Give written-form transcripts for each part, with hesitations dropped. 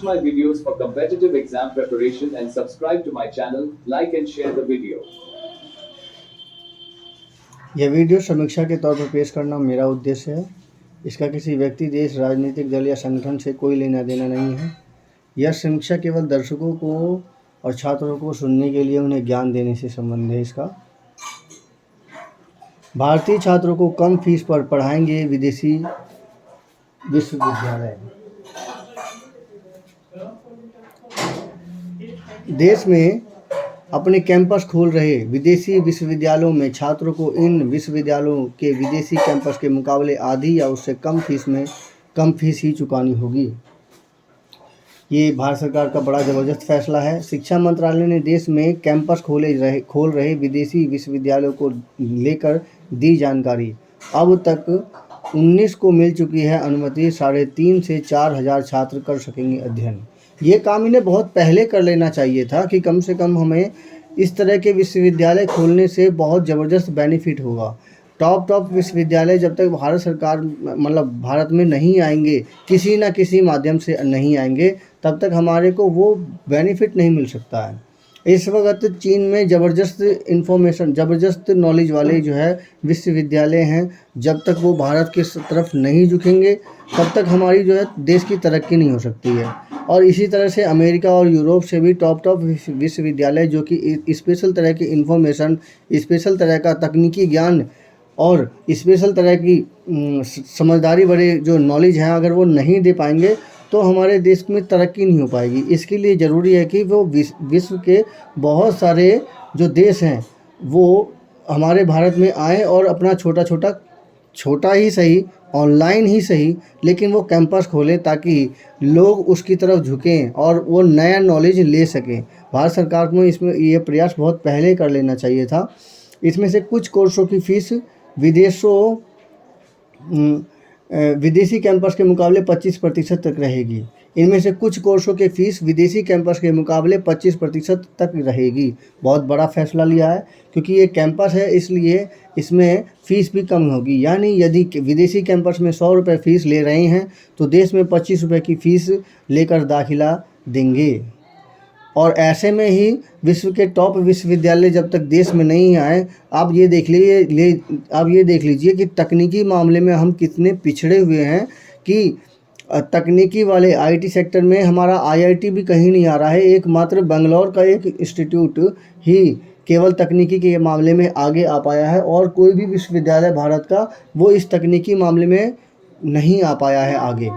Watch my videos for competitive exam preparation and subscribe to my channel, like and share the video. यह video समीक्षा के तौर पर पेश करना मेरा उद्देश्य है। इसका किसी व्यक्ति, देश, राजनीतिक दल या संगठन से कोई लेना देना नहीं है। यह समीक्षा केवल दर्शकों को और छात्रों को सुनने के लिए उन्हें ज्ञान देने से संबंध है। इसका भारतीय छात्रों को कम फीस पर पढ़ाएंगे विदेशी विश्वविद्यालय। देश में अपने कैंपस खोल रहे विदेशी विश्वविद्यालयों में छात्रों को इन विश्वविद्यालयों के विदेशी कैंपस के मुकाबले आधी या उससे कम फीस ही चुकानी होगी। ये भारत सरकार का बड़ा ज़बरदस्त फैसला है। शिक्षा मंत्रालय ने देश में कैंपस खोल रहे विदेशी विश्वविद्यालयों को लेकर दी जानकारी। अब तक 19 को मिल चुकी है अनुमति। 3,500 से 4,000 छात्र कर सकेंगे अध्ययन। ये काम इन्हें बहुत पहले कर लेना चाहिए था कि कम से कम हमें इस तरह के विश्वविद्यालय खोलने से बहुत ज़बरदस्त बेनिफिट होगा। टॉप विश्वविद्यालय जब तक भारत सरकार भारत में नहीं आएंगे, किसी न किसी माध्यम से नहीं आएंगे, तब तक हमारे को वो बेनिफिट नहीं मिल सकता है। इस वक्त चीन में ज़बरदस्त नॉलेज वाले जो है विश्वविद्यालय हैं। जब तक वो भारत की तरफ नहीं झुकेंगे तब तक हमारी जो है देश की तरक्की नहीं हो सकती है। और इसी तरह से अमेरिका और यूरोप से भी टॉप विश्वविद्यालय जो कि स्पेशल तरह की इन्फॉर्मेशन, स्पेशल तरह का तकनीकी ज्ञान और स्पेशल तरह की समझदारी बड़े जो नॉलेज हैं, अगर वो नहीं दे पाएंगे तो हमारे देश में तरक्की नहीं हो पाएगी। इसके लिए ज़रूरी है कि वो विश्व के बहुत सारे जो देश हैं वो हमारे भारत में आएँ और अपना छोटा ही सही, ऑनलाइन ही सही, लेकिन वो कैंपस खोलें ताकि लोग उसकी तरफ झुकें और वो नया नॉलेज ले सकें। भारत सरकार को इसमें ये प्रयास बहुत पहले कर लेना चाहिए था। इसमें से कुछ कोर्सों की फ़ीस विदेशी कैंपस के मुकाबले 25% तक रहेगी। इनमें से कुछ कोर्सों के फ़ीस विदेशी कैंपस के मुकाबले 25% तक रहेगी। बहुत बड़ा फैसला लिया है क्योंकि ये कैंपस है, इसलिए इसमें फ़ीस भी कम होगी। यानी यदि विदेशी कैंपस में 100 रुपये फ़ीस ले रहे हैं तो देश में 25 रुपये की फ़ीस लेकर दाखिला देंगे। और ऐसे में ही विश्व के टॉप विश्वविद्यालय जब तक देश में नहीं आए, आप ये देख लीजिए कि तकनीकी मामले में हम कितने पिछड़े हुए हैं कि तकनीकी वाले आईटी सेक्टर में हमारा आईआईटी भी कहीं नहीं आ रहा है। एकमात्र बेंगलोर का एक इंस्टीट्यूट ही केवल तकनीकी के मामले में आगे आ पाया है और कोई भी विश्वविद्यालय भारत का वो इस तकनीकी मामले में नहीं आ पाया है आगे।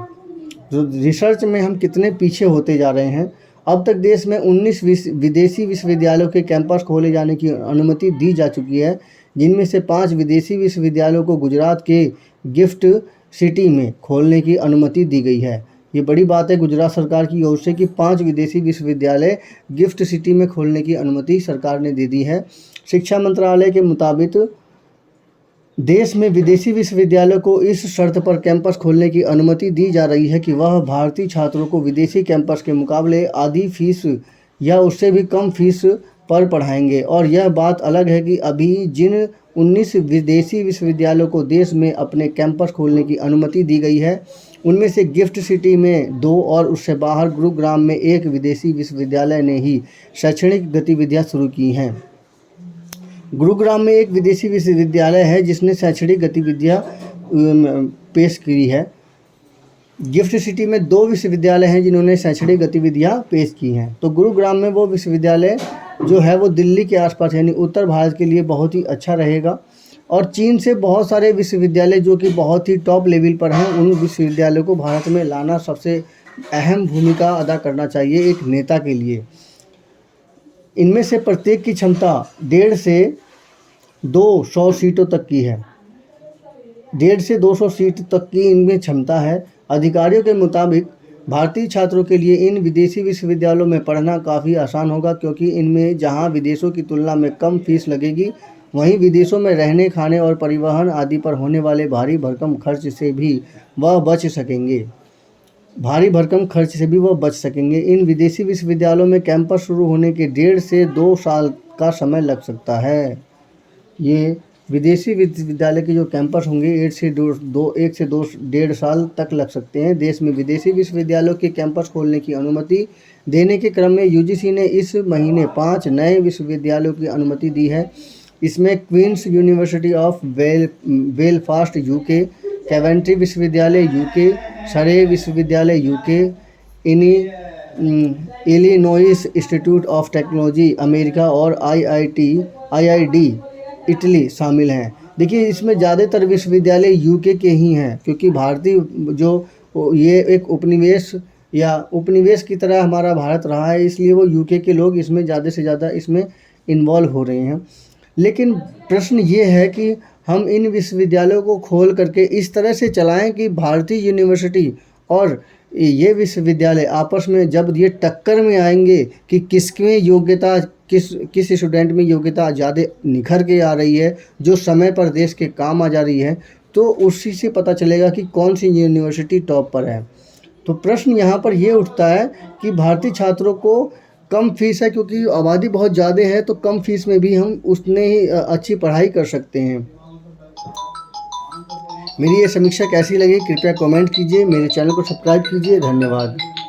तो रिसर्च में हम कितने पीछे होते जा रहे हैं। अब तक देश में 19 विदेशी विश्वविद्यालयों के कैंपस खोले जाने की अनुमति दी जा चुकी है, जिनमें से 5 विदेशी विश्वविद्यालयों को गुजरात के गिफ्ट सिटी में खोलने की अनुमति दी गई है। ये बड़ी बात है गुजरात सरकार की ओर से कि 5 विदेशी विश्वविद्यालय गिफ्ट सिटी में खोलने की अनुमति सरकार ने दे दी है। शिक्षा मंत्रालय के मुताबिक देश में विदेशी विश्वविद्यालयों को इस शर्त पर कैंपस खोलने की अनुमति दी जा रही है कि वह भारतीय छात्रों को विदेशी कैंपस के मुकाबले आधी फीस या उससे भी कम फीस पर पढ़ाएंगे। और यह बात अलग है कि अभी जिन 19 विदेशी विश्वविद्यालयों को देश में अपने कैंपस खोलने की अनुमति दी गई है, उनमें से गिफ्ट सिटी में 2 और उससे बाहर गुरुग्राम में 1 विदेशी विश्वविद्यालय ने ही शैक्षणिक गतिविधियाँ शुरू की हैं। गुरुग्राम में एक विदेशी विश्वविद्यालय है जिसने शैक्षणिक गतिविधियाँ पेश की है। गिफ्ट सिटी में 2 विश्वविद्यालय हैं जिन्होंने शैक्षणिक गतिविधियाँ पेश की हैं। तो गुरुग्राम में वो विश्वविद्यालय जो है वो दिल्ली के आसपास यानी उत्तर भारत के लिए बहुत ही अच्छा रहेगा। और चीन से बहुत सारे विश्वविद्यालय जो कि बहुत ही टॉप लेवल पर हैं, उन विश्वविद्यालयों को भारत में लाना सबसे अहम भूमिका अदा करना चाहिए एक नेता के लिए। इनमें से प्रत्येक की क्षमता 150 से 200 सीटों तक की है। 150 से 200 सीट तक की इनमें क्षमता है। अधिकारियों के मुताबिक भारतीय छात्रों के लिए इन विदेशी विश्वविद्यालयों में पढ़ना काफ़ी आसान होगा, क्योंकि इनमें जहां विदेशों की तुलना में कम फीस लगेगी, वहीं विदेशों में रहने, खाने और परिवहन आदि पर होने वाले भारी भरकम खर्च से भी वह बच सकेंगे। इन विदेशी विश्वविद्यालयों में कैंपस शुरू होने के 1.5 से 2 साल का समय लग सकता है। ये विदेशी विश्वविद्यालय के जो कैंपस होंगे 1 से 1.5 साल तक लग सकते हैं। देश में विदेशी विश्वविद्यालयों के कैंपस खोलने की अनुमति देने के क्रम में यूजीसी ने इस महीने 5 नए विश्वविद्यालयों की अनुमति दी है। इसमें Queens University of Belfast UK, Coventry विश्वविद्यालय यूके, सरे विश्वविद्यालय UK, Illinois Institute of Technology America और आईआईडी इटली शामिल हैं। देखिए, इसमें ज़्यादातर विश्वविद्यालय यूके के ही हैं, क्योंकि भारतीय जो ये एक उपनिवेश की तरह हमारा भारत रहा है, इसलिए वो यूके के लोग इसमें ज़्यादा से ज़्यादा इसमें इन्वॉल्व हो रहे हैं। लेकिन प्रश्न ये है कि हम इन विश्वविद्यालयों को खोल करके इस तरह से चलाएं कि भारतीय यूनिवर्सिटी और ये विश्वविद्यालय आपस में जब ये टक्कर में आएंगे कि किसमें योग्यता, किस स्टूडेंट में योग्यता ज़्यादा निखर के आ रही है, जो समय पर देश के काम आ जा रही है, तो उसी से पता चलेगा कि कौन सी यूनिवर्सिटी टॉप पर है। तो प्रश्न यहाँ पर ये उठता है कि भारतीय छात्रों को कम फीस है, क्योंकि आबादी बहुत ज़्यादा है, तो कम फीस में भी हम उतने ही अच्छी पढ़ाई कर सकते हैं। मेरी ये समीक्षा कैसी लगी कृपया कमेंट कीजिए, मेरे चैनल को सब्सक्राइब कीजिए। धन्यवाद।